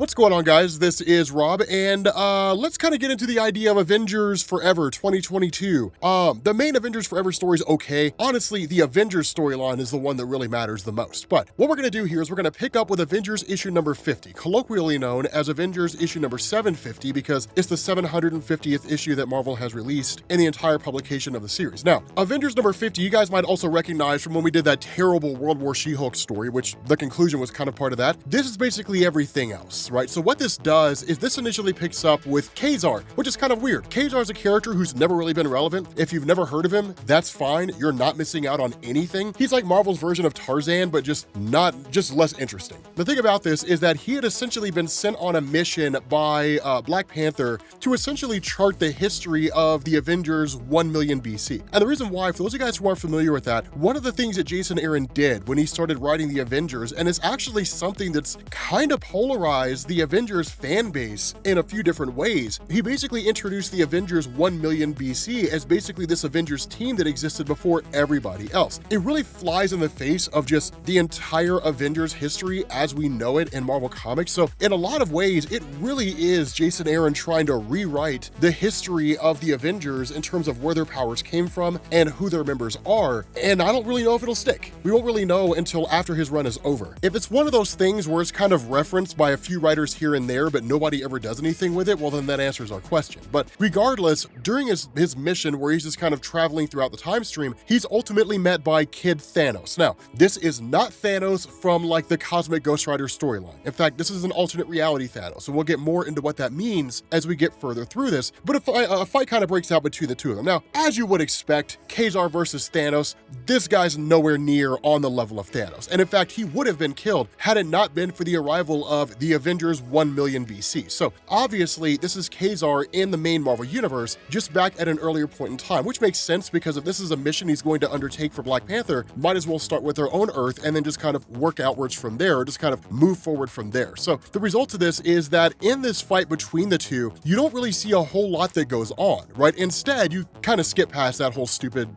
What's going on, guys? This is Rob, and let's kind of get into the idea of Avengers Forever 2022. The main Avengers Forever story is okay. Honestly, the Avengers storyline is the one that really matters the most. But what we're going to do here is we're going to pick up with Avengers issue number 50, colloquially known as Avengers issue number 750, because it's the 750th issue that Marvel has released in the entire publication of the series. Now, Avengers number 50, you guys might also recognize from when we did that terrible World War She-Hulk story, which the conclusion was kind of part of that. This is basically everything else, right? So what this does is this initially picks up with Kazar, which is kind of weird. Kazar is a character who's never really been relevant. If you've never heard of him, that's fine. You're not missing out on anything. He's like Marvel's version of Tarzan, but just less interesting. The thing about this is that he had essentially been sent on a mission by Black Panther to essentially chart the history of the Avengers 1 million BC. And the reason why, for those of you guys who aren't familiar with that, one of the things that Jason Aaron did when he started writing the Avengers, and it's actually something that's kind of polarized the Avengers fan base in a few different ways. He basically introduced the Avengers 1 million BC as basically this Avengers team that existed before everybody else. It really flies in the face of just the entire Avengers history as we know it in Marvel Comics. So in a lot of ways, it really is Jason Aaron trying to rewrite the history of the Avengers in terms of where their powers came from and who their members are. And I don't really know if it'll stick. We won't really know until after his run is over. If it's one of those things where it's kind of referenced by a few writers here and there, but nobody ever does anything with it, well, then that answers our question. But regardless, during his mission where he's just kind of traveling throughout the time stream, he's ultimately met by Kid Thanos. Now, this is not Thanos from like the Cosmic Ghost Rider storyline. In fact, this is an alternate reality Thanos, and we'll get more into what that means as we get further through this. But a fight kind of breaks out between the two of them. Now, as you would expect, Kazar versus Thanos, this guy's nowhere near on the level of Thanos. And in fact, he would have been killed had it not been for the arrival of the Avengers 1 million BC. So obviously, this is Kazar in the main Marvel universe, just back at an earlier point in time, which makes sense because if this is a mission he's going to undertake for Black Panther, might as well start with their own Earth and then just kind of work outwards from there, or just kind of move forward from there. So the result of this is that in this fight between the two, you don't really see a whole lot that goes on, right? Instead, you kind of skip past that whole stupid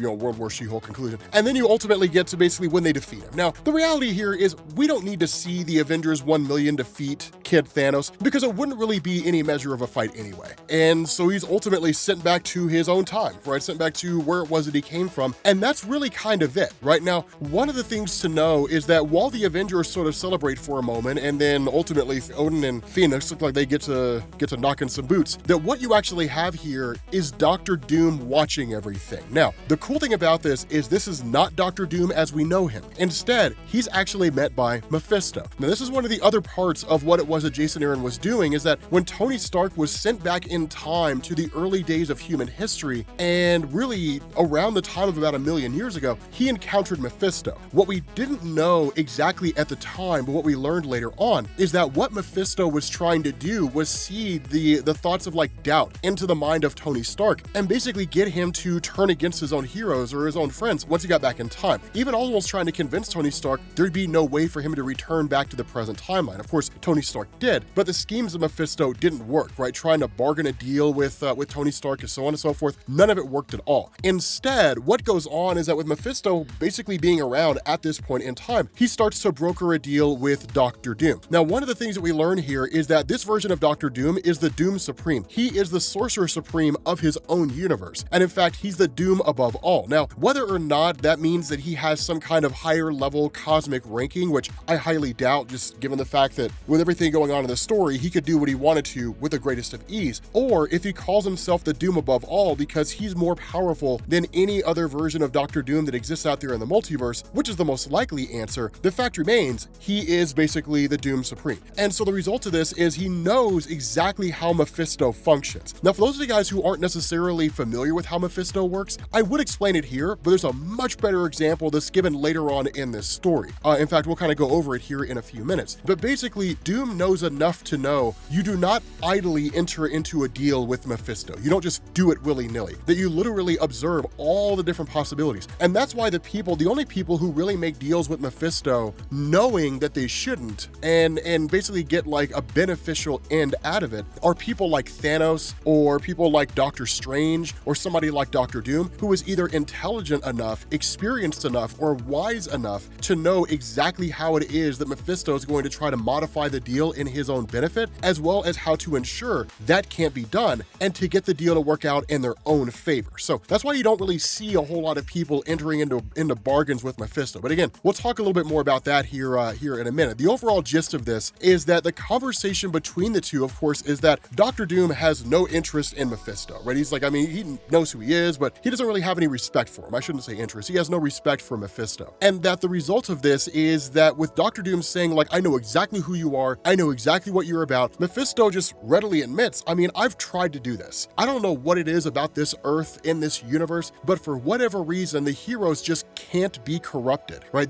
World War She-Hulk conclusion. And then you ultimately get to basically when they defeat him. Now, the reality here is we don't need to see the Avengers 1 million defeat Kid Thanos because it wouldn't really be any measure of a fight anyway. And so he's ultimately sent back to his own time, right? Sent back to where it was that he came from. And that's really kind of it, right? Now, one of the things to know is that while the Avengers sort of celebrate for a moment and then ultimately Odin and Phoenix look like they get to knock in some boots, that what you actually have here is Doctor Doom watching everything. Now, the cool thing about this is not Doctor Doom as we know him. Instead, he's actually met by Mephisto. Now, this is one of the other parts of what it was that Jason Aaron was doing, is that when Tony Stark was sent back in time to the early days of human history, and really around the time of about 1 million years ago, he encountered Mephisto. What we didn't know exactly at the time, but what we learned later on, is that what Mephisto was trying to do was seed the thoughts of like doubt into the mind of Tony Stark, and basically get him to turn against his own heroes or his own friends once he got back in time. Even almost trying to convince Tony Stark there'd be no way for him to return back to the present timeline. Of course, Tony Stark did, but the schemes of Mephisto didn't work, right? Trying to bargain a deal with Tony Stark and so on and so forth, none of it worked at all. Instead, what goes on is that with Mephisto basically being around at this point in time, he starts to broker a deal with Doctor Doom. Now, one of the things that we learn here is that this version of Doctor Doom is the Doom Supreme. He is the Sorcerer Supreme of his own universe. And in fact, he's the Doom above all. Now, whether or not that means that he has some kind of higher level cosmic ranking, which I highly doubt, just given the fact that with everything going on in the story, he could do what he wanted to with the greatest of ease, or if he calls himself the Doom above all because he's more powerful than any other version of Doctor Doom that exists out there in the multiverse, which is the most likely answer, the fact remains, he is basically the Doom Supreme. And so the result of this is he knows exactly how Mephisto functions. Now, for those of you guys who aren't necessarily familiar with how Mephisto works, I would explain it here, but there's a much better example that's given later on in this story. In fact, we'll kind of go over it here in a few minutes. But basically, Doom knows enough to know you do not idly enter into a deal with Mephisto. You don't just do it willy-nilly, that you literally observe all the different possibilities. And that's why the only people who really make deals with Mephisto knowing that they shouldn't and basically get like a beneficial end out of it are people like Thanos or people like Doctor Strange or somebody like Doctor Doom, who is either intelligent enough, experienced enough, or wise enough to know exactly how it is that Mephisto is going to try to modify modify the deal in his own benefit, as well as how to ensure that can't be done and to get the deal to work out in their own favor. So that's why you don't really see a whole lot of people entering into bargains with Mephisto. But again, we'll talk a little bit more about that here in a minute. The overall gist of this is that the conversation between the two, of course, is that Dr. Doom has no interest in Mephisto, right? He's like, I mean, he knows who he is, but he doesn't really have any respect for him. I shouldn't say interest. He has no respect for Mephisto. And that the result of this is that with Dr. Doom saying, like, I know exactly who you are, I know exactly what you're about, Mephisto just readily admits, I mean, I've tried to do this. I don't know what it is about this Earth in this universe, but for whatever reason, the heroes just can't be corrupted, right?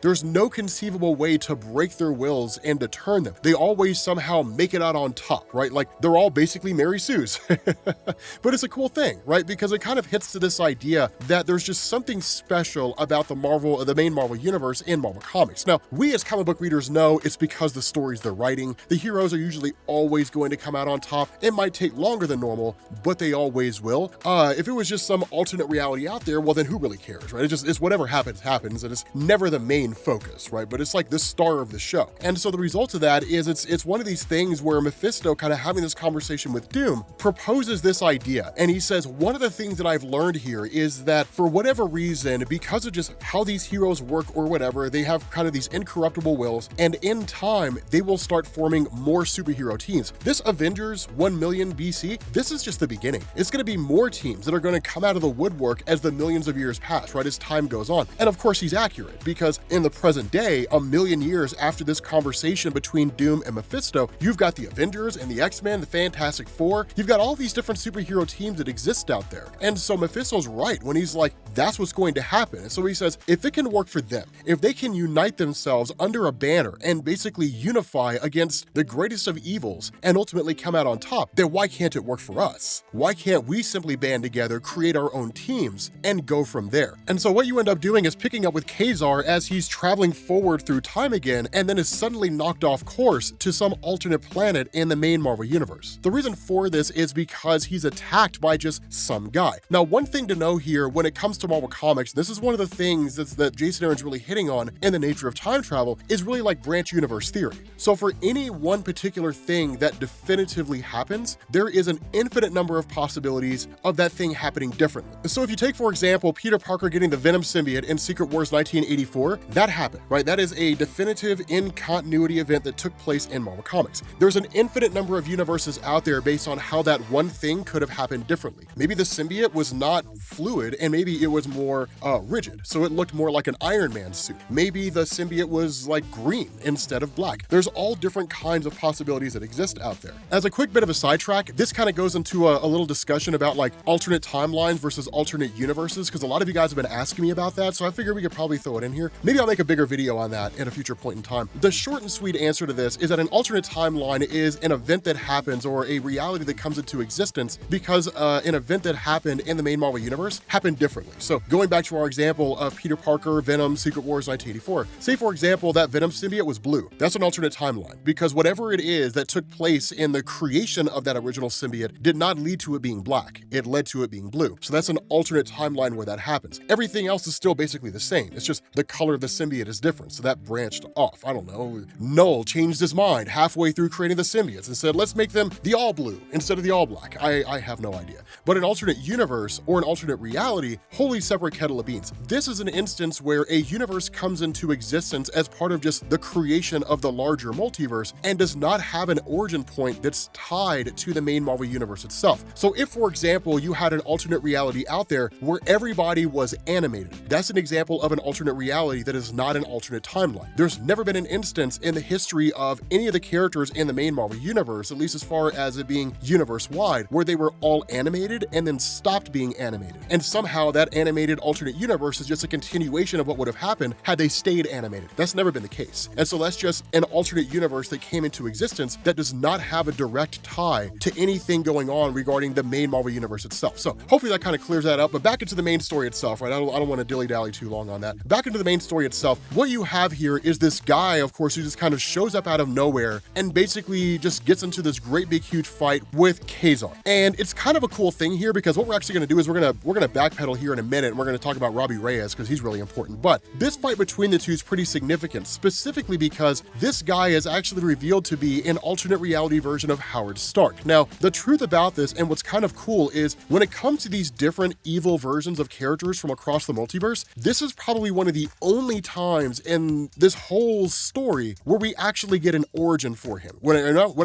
There's no conceivable way to break their wills and to turn them. They always somehow make it out on top, right? Like they're all basically Mary Sue's. But it's a cool thing, right? Because it kind of hits to this idea that there's just something special about the main Marvel universe in Marvel Comics. Now, we as comic book readers know it's because the stories they're writing, the heroes are usually always going to come out on top. It might take longer than normal, but they always will. If it was just some alternate reality out there, well, then who really cares, right? It's whatever happens, and it's never the main focus, right? But it's like the star of the show. And so the result of that is it's one of these things where Mephisto, kind of having this conversation with Doom, proposes this idea. And he says, one of the things that I've learned here is that for whatever reason, because of just how these heroes work or whatever, they have kind of these incorruptible wills, and in time, they will start forming more superhero teams. This Avengers 1 million BC, this is just the beginning. It's going to be more teams that are going to come out of the woodwork as the millions of years pass, right, as time goes on. And of course, he's accurate, because in the present day, a million years after this conversation between Doom and Mephisto, you've got the Avengers and the X-Men, the Fantastic Four. You've got all these different superhero teams that exist out there. And so Mephisto's right when he's like, that's what's going to happen. And so he says, if it can work for them, if they can unite themselves under a banner and basically unify against the greatest of evils and ultimately come out on top, then why can't it work for us? Why can't we simply band together, create our own teams, and go from there? And so what you end up doing is picking up with Kazar as he's traveling forward through time again, and then is suddenly knocked off course to some alternate planet in the main Marvel universe. The reason for this is because he's attacked by just some guy. Now, one thing to know here when it comes to Marvel Comics, this is one of the things that Jason Aaron's really hitting on in the nature of time travel, is really like branch universe theory. So for any one particular thing that definitively happens, there is an infinite number of possibilities of that thing happening differently. So if you take, for example, Peter Parker getting the Venom symbiote in Secret Wars 1984, that happened, right? That is a definitive in-continuity event that took place in Marvel Comics. There's an infinite number of universes out there based on how that one thing could have happened differently. Maybe the symbiote was not fluid, and maybe it was more rigid, so it looked more like an Iron Man suit. Maybe the symbiote was like green instead of black. There's all different kinds of possibilities that exist out there. As a quick bit of a sidetrack, this kind of goes into a little discussion about like alternate timelines versus alternate universes, because a lot of you guys have been asking me about that, so I figured we could probably throw it in here. Maybe I'll make a bigger video on that at a future point in time. The short and sweet answer to this is that an alternate timeline is an event that happens, or a reality that comes into existence because an event that happened in the main Marvel universe happened differently. So going back to our example of Peter Parker, Venom, Secret Wars 1984, say for example that Venom symbiote was blue. That's an alternate timeline, because whatever it is that took place in the creation of that original symbiote did not lead to it being black. It led to it being blue. So that's an alternate timeline where that happens. Everything else is still basically the same. It's just the color of the symbiote is different. So that branched off. I don't know. Null changed his mind halfway through creating the symbiotes and said, let's make them the all blue instead of the all black. I have no idea. But an alternate universe or an alternate reality, wholly separate kettle of beans. This is an instance where a universe comes into existence as part of just the creation of the larger multiverse and does not have an origin point that's tied to the main Marvel universe itself. So if, for example, you had an alternate reality out there where everybody was animated, that's an example of an alternate reality that is not an alternate timeline. There's never been an instance in the history of any of the characters in the main Marvel universe, at least as far as it being universe-wide, where they were all animated and then stopped being animated. And somehow that animated alternate universe is just a continuation of what would have happened had they stayed animated. That's never been the case. And so that's just an alternate universe that came into existence that does not have a direct tie to anything going on regarding the main Marvel universe itself. So hopefully that kind of clears that up, but back into the main story itself, right? I don't want to dilly-dally too long on that. Back into the main story itself, what you have here is this guy, of course, who just kind of shows up out of nowhere and basically just gets into this great big huge fight with Kazar. And it's kind of a cool thing here, because what we're actually going to do is we're going to backpedal here in a minute, and we're going to talk about Robbie Reyes because he's really important. But this fight between the two is pretty significant, specifically because this this guy is actually revealed to be an alternate reality version of Howard Stark. Now, the truth about this, and what's kind of cool, is when it comes to these different evil versions of characters from across the multiverse, this is probably one of the only times in this whole story where we actually get an origin for him. When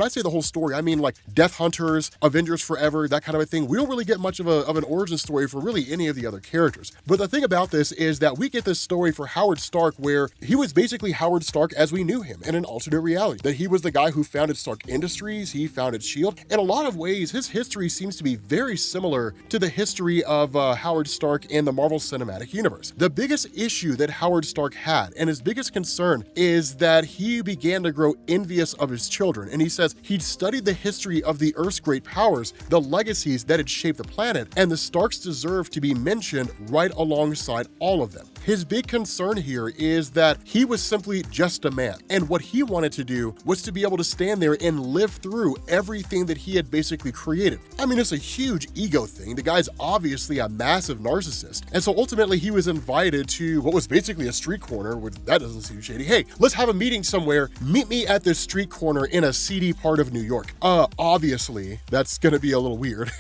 I say the whole story, I mean like Death Hunters, Avengers Forever, that kind of a thing. We don't really get much of an origin story for really any of the other characters. But the thing about this is that we get this story for Howard Stark where he was basically Howard Stark as we knew him in an alternate reality. That he was the guy who founded Stark Industries, he founded S.H.I.E.L.D. In a lot of ways, his history seems to be very similar to the history of Howard Stark in the Marvel Cinematic Universe. The biggest issue that Howard Stark had, and his biggest concern, is that he began to grow envious of his children. And he says he'd studied the history of the Earth's great powers, the legacies that had shaped the planet, and the Starks deserve to be mentioned right alongside all of them. His big concern here is that he was simply just a man, and what he wanted to do was to be able to stand there and live through everything that he had basically created. I mean, it's a huge ego thing. The guy's obviously a massive narcissist, and so ultimately he was invited to what was basically a street corner, which that doesn't seem shady. Hey, let's have a meeting somewhere. Meet me at this street corner in a seedy part of New York. Obviously, that's gonna be a little weird,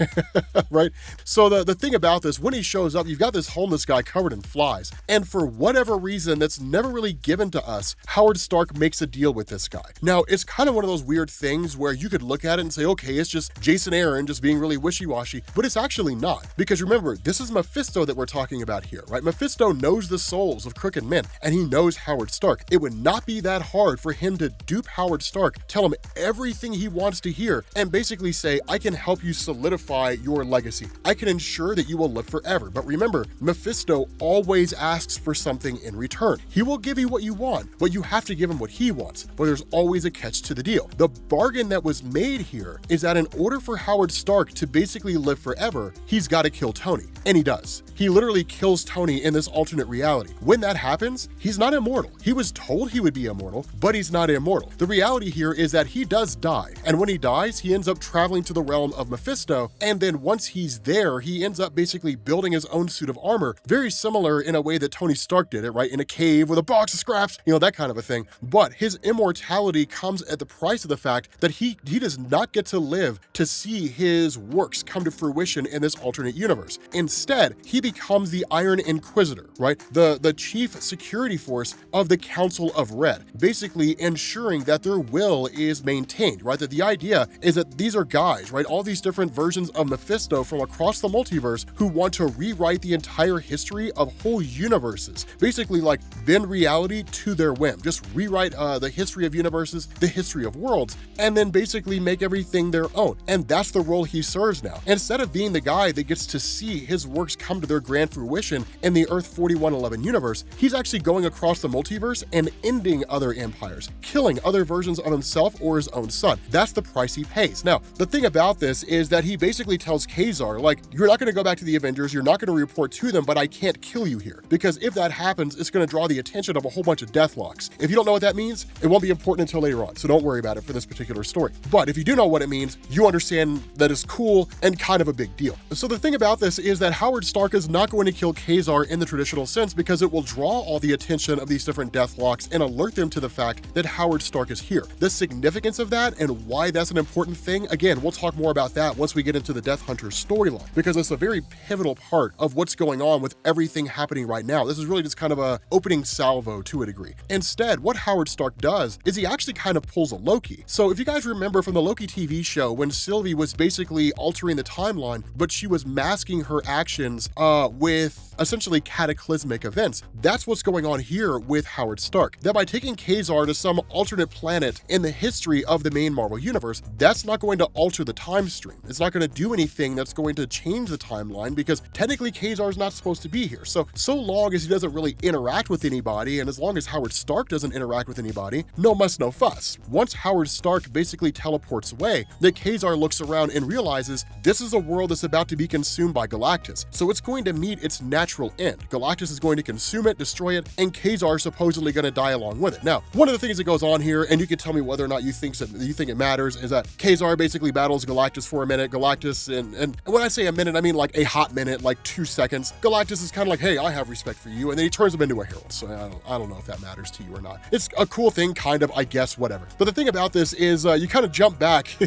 right? So the thing about this, when he shows up, you've got this homeless guy covered in flies. And for whatever reason that's never really given to us, Howard Stark makes a deal with this guy. Now, it's kind of one of those weird things where you could look at it and say, okay, it's just Jason Aaron just being really wishy-washy, but it's actually not. Because remember, this is Mephisto that we're talking about here, right? Mephisto knows the souls of crooked men, and he knows Howard Stark. It would not be that hard for him to dupe Howard Stark, tell him everything he wants to hear, and basically say, I can help you solidify your legacy. I can ensure that you will live forever. But remember, Mephisto always asks for something in return. He will give you what you want, but you have to give him what he wants. But there's always a catch to the deal. The bargain that was made here is that in order for Howard Stark to basically live forever, he's got to kill Tony. And he does. He literally kills Tony in this alternate reality. When that happens, he's not immortal. He was told he would be immortal, but he's not immortal. The reality here is that he does die. And when he dies, he ends up traveling to the realm of Mephisto. And then once he's there, he ends up basically building his own suit of armor, very similar in a way that Tony Stark did it, right? In a cave with a box of scraps, that kind of a thing. But his immortality comes at the price of the fact that he does not get to live to see his works come to fruition in this alternate universe. Instead, he becomes the Iron Inquisitor, right? The chief security force of the Council of Red, basically ensuring that their will is maintained, right? That the idea is that these are guys, right? All these different versions of Mephisto from across the multiverse who want to rewrite the entire history of whole universes. Basically like bend reality to their whim. Just rewrite the history of universes, the history of worlds, and then basically make everything their own. And that's the role he serves now. Instead of being the guy that gets to see his works come to their grand fruition in the Earth 4111 universe, he's actually going across the multiverse and ending other empires, killing other versions of himself or his own son. That's the price he pays. Now, the thing about this is that he basically tells Kazar, like, you're not going to go back to the Avengers, you're not going to report to them, but I can't kill you here. Because if that happens, it's going to draw the attention of a whole bunch of deathlocks. If you don't know what that means, it won't be important until later on, so don't worry about it for this particular story. But if you do know what it means, you understand that it's cool and kind of a big deal. So the thing about this is that Howard Stark is not going to kill Kazar in the traditional sense because it will draw all the attention of these different deathlocks and alert them to the fact that Howard Stark is here. The significance of that and why that's an important thing, again, we'll talk more about that once we get into the Death Hunter storyline, because it's a very pivotal part of what's going on with everything happening right now. This is really just kind of a opening salvo to a degree. Instead, what Howard Stark does is he actually kind of pulls a Loki. So if you guys remember from the Loki TV show when Sylvie was basically altering the timeline, but she was masking her actions with essentially cataclysmic events, that's what's going on here with Howard Stark. That by taking Kazar to some alternate planet in the history of the main Marvel universe, that's not going to alter the time stream. It's not going to do anything that's going to change the timeline because technically Kazar's not supposed to be here. So long as he doesn't really interact with anybody, and as long as Howard Stark doesn't interact with anybody, no muss, no fuss. Once Howard Stark basically teleports away, the Kazar looks around and realizes this is a world that's about to be consumed by Galactus. So it's going to meet its natural end. Galactus is going to consume it, destroy it, and Kazar is supposedly going to die along with it. Now, one of the things that goes on here, and you can tell me whether or not you think it matters, is that Kazar basically battles Galactus for a minute. Galactus, and when I say a minute, I mean like a hot minute, like 2 seconds. Galactus is kind of like, hey, I have respect right for you, and then he turns him into a herald. So I don't know if that matters to you or not. It's a cool thing, kind of, I guess, whatever. But the thing about this is you kind of jump back.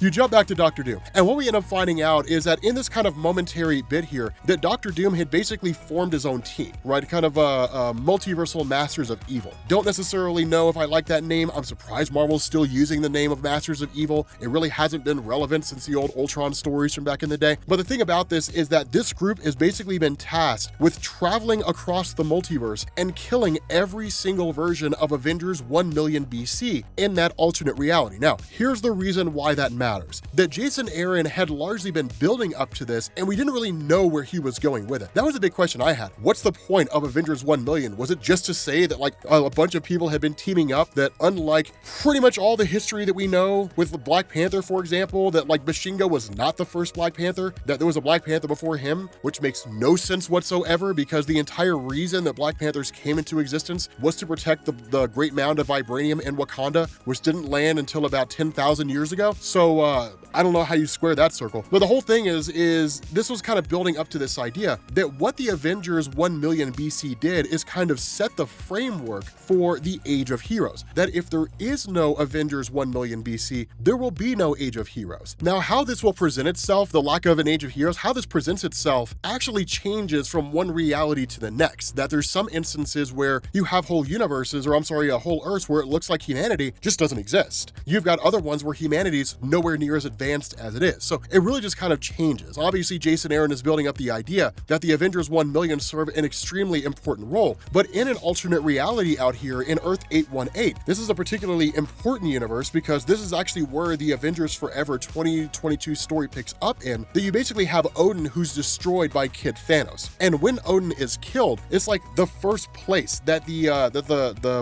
You jump back to Doctor Doom. And what we end up finding out is that in this kind of momentary bit here, that Doctor Doom had basically formed his own team, right? Kind of multiversal Masters of Evil. Don't necessarily know if I like that name. I'm surprised Marvel's still using the name of Masters of Evil. It really hasn't been relevant since the old Ultron stories from back in the day. But the thing about this is that this group has basically been tasked with traveling across the multiverse and killing every single version of Avengers 1 million BC in that alternate reality. Now, here's the reason why that matters. That Jason Aaron had largely been building up to this, and we didn't really know where he was going with it. That was a big question I had. What's the point of Avengers 1 million? Was it just to say that like a bunch of people had been teaming up, that unlike pretty much all the history that we know with Black Panther, for example, that like Bashinga was not the first Black Panther, that there was a Black Panther before him, which makes no sense whatsoever, because the entire reason that Black Panthers came into existence was to protect the Great Mound of Vibranium in Wakanda, which didn't land until about 10,000 years ago. So I don't know how you square that circle. But the whole thing is this was kind of building up to this idea that what the Avengers 1 million BC did is kind of set the framework for the Age of Heroes. That if there is no Avengers 1 million BC, there will be no Age of Heroes. Now, how this will present itself, the lack of an Age of Heroes, how this presents itself actually changes from one reality to the next. That there's some instances where you have whole universes, or I'm sorry, whole Earths where it looks like humanity just doesn't exist. You've got other ones where humanity's nowhere near as advanced as it is. So it really just kind of changes. Obviously, Jason Aaron is building up the idea that the Avengers 1 million serve an extremely important role, but in an alternate reality out here in Earth 818, this is a particularly important universe because this is actually where the Avengers Forever 2022 story picks up in, that you basically have Odin who's destroyed by Kid Thanos. And when Odin is killed, it's like the first place that the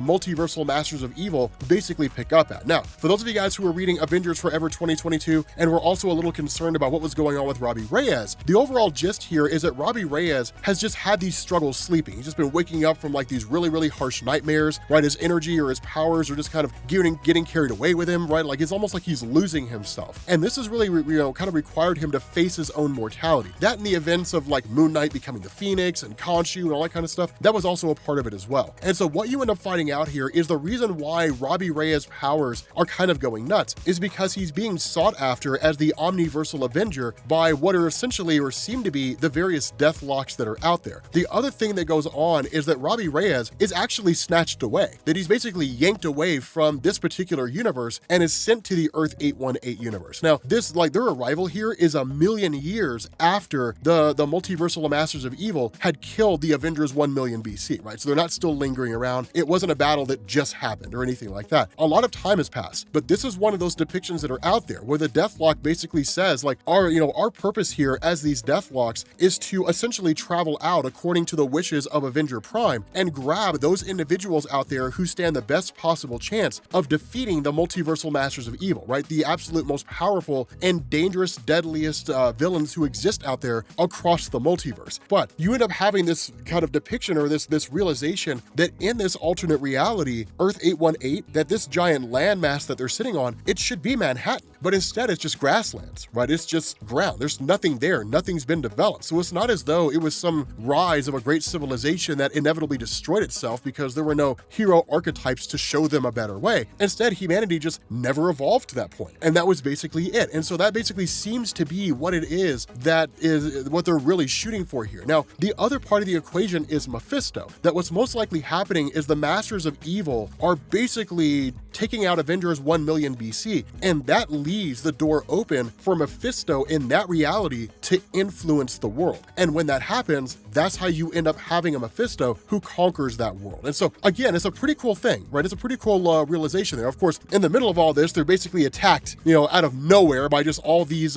multiversal Masters of Evil basically pick up at. Now, for those of you guys who are reading Avengers Forever 2022 and were also a little concerned about what was going on with Robbie Reyes, the overall gist here is that Robbie Reyes has just had these struggles sleeping. He's just been waking up from like these really, really harsh nightmares, right? His energy or his powers are just kind of getting carried away with him, right? Like it's almost like he's losing himself. And this has really, kind of required him to face his own mortality. That and the events of like Moon Knight becoming the Phoenix and Khonshu and all that kind of stuff, that was also a part of it as well. And so what you end up finding out here is the reason why Robbie Reyes' powers are kind of going nuts is because he's being sought after as the Omniversal Avenger by what are essentially or seem to be the various Deathlocks that are out there. The other thing that goes on is that Robbie Reyes is actually snatched away, that he's basically yanked away from this particular universe and is sent to the Earth 818 universe. Now, this, like, their arrival here is 1 million years after the multiversal Masters of Evil had killed the Avengers 1 million BC, right? So they're not still lingering around. It wasn't a battle that just happened or anything like that. A lot of time has passed, but this is one of those depictions that are out there where the Deathlock basically says, like, our purpose here as these Deathlocks is to essentially travel out according to the wishes of Avenger Prime and grab those individuals out there who stand the best possible chance of defeating the multiversal Masters of Evil, right? The absolute most powerful and dangerous, deadliest villains who exist out there across the multiverse. But you end up having this kind of depiction or this realization that in this alternate reality, Earth 818, that this giant landmass that they're sitting on, it should be Manhattan. But instead, it's just grasslands, right? It's just ground. There's nothing there. Nothing's been developed. So it's not as though it was some rise of a great civilization that inevitably destroyed itself because there were no hero archetypes to show them a better way. Instead, humanity just never evolved to that point. And that was basically it. And so that basically seems to be what it is that is what they're really shooting for here. Now, the other part of the equation is Mephisto. That what's most likely happening is the Masters of Evil are basically taking out Avengers 1 million BC. And that leaves the door open for Mephisto in that reality to influence the world. And when that happens, that's how you end up having a Mephisto who conquers that world. And so again, it's a pretty cool thing, right? It's a pretty cool realization there. Of course, in the middle of all this, they're basically attacked, out of nowhere by just all these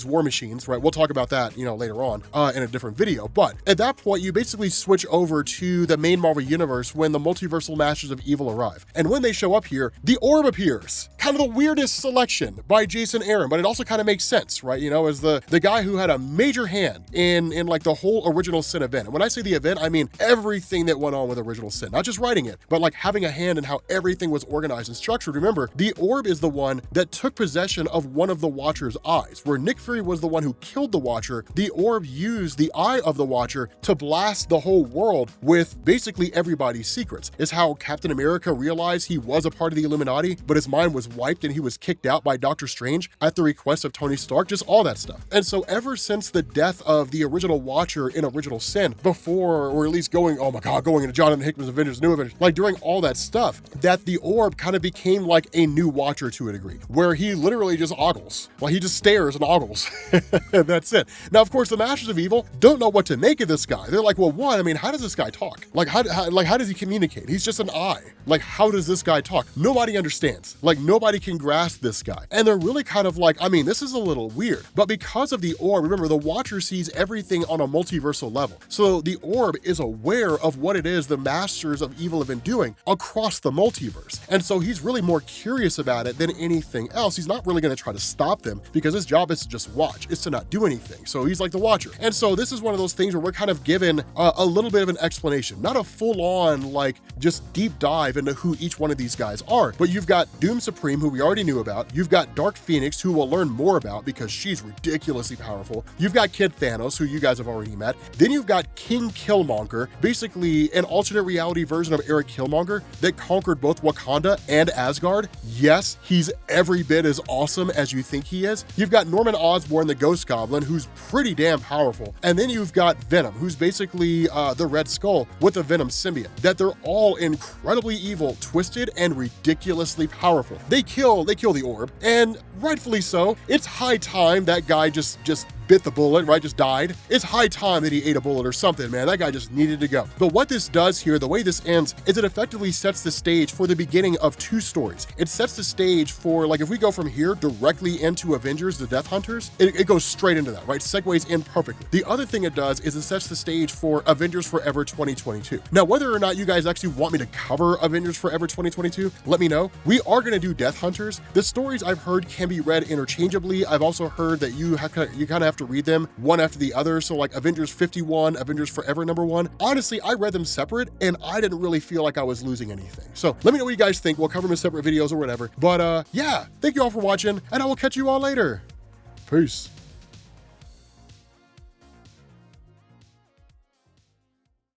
war machines, right? We'll talk about that, later on in a different video. But at that point, you basically switch over to the main Marvel universe when the multiversal Masters of Evil arrive. And when they show up here, the Orb appears. Kind of the weirdest selection by Jason Aaron, but it also kind of makes sense, right? As the guy who had a major hand in like the whole original cinematic significant event. And when I say the event, I mean everything that went on with Original Sin, not just writing it, but like having a hand in how everything was organized and structured. Remember, the orb is the one that took possession of one of the Watcher's eyes. Where Nick Fury was the one who killed the Watcher, the orb used the eye of the Watcher to blast the whole world with basically everybody's secrets. It's how Captain America realized he was a part of the Illuminati, but his mind was wiped and he was kicked out by Doctor Strange at the request of Tony Stark, just all that stuff. And so ever since the death of the original Watcher in Original Sin, before, or at least going into Jonathan Hickman's Avengers, New Avengers, like during all that stuff, that the orb kind of became like a new Watcher to a degree, where he literally just ogles. Well, he just stares and ogles. That's it. Now, of course, the Masters of Evil don't know what to make of this guy. They're like, well, one, I mean, how does this guy talk? Like, how does he communicate? He's just an eye. Like, how does this guy talk? Nobody understands. Like, nobody can grasp this guy. And they're really kind of like, I mean, this is a little weird, but because of the orb, remember, the Watcher sees everything on a multiversal level. So the orb is aware of what it is the Masters of Evil have been doing across the multiverse. And so he's really more curious about it than anything else. He's not really going to try to stop them because his job is to just watch. It's to not do anything. So he's like the Watcher. And so this is one of those things where we're kind of given a little bit of an explanation, not a full-on, like, just deep dive into who each one of these guys are. But you've got Doom Supreme, who we already knew about. You've got Dark Phoenix, who we'll learn more about because she's ridiculously powerful. You've got Kid Thanos, who you guys have already met. Then you've got King Killmonger, basically an alternate reality version of Eric Killmonger that conquered both Wakanda and Asgard. Yes, he's every bit as awesome as you think he is. You've got Norman Osborn, the Ghost Goblin, who's pretty damn powerful. And then you've got Venom, who's basically the Red Skull with the Venom symbiote. That they're all incredibly evil, twisted, and ridiculously powerful. They kill the orb, and rightfully so. It's high time that guy just bit the bullet, right? Just died. It's high time that he ate a bullet or something, man. That guy just needed to go. But what this does here, the way this ends, is it effectively sets the stage for the beginning of two stories. It sets the stage for, like, if we go from here directly into Avengers, the Death Hunters, it goes straight into that, right? Segues in perfectly. The other thing it does is it sets the stage for Avengers Forever 2022. Now, whether or not you guys actually want me to cover Avengers Forever 2022, let me know. We are going to do Death Hunters. The stories I've heard can be read interchangeably. I've also heard that you kind of have to read them one after the other. So like Avengers 51, Avengers Forever #1. Honestly, I read them separate and I didn't really feel like I was losing anything. So let me know what you guys think. We'll cover them in separate videos or whatever. But yeah, thank you all for watching and I will catch you all later. Peace.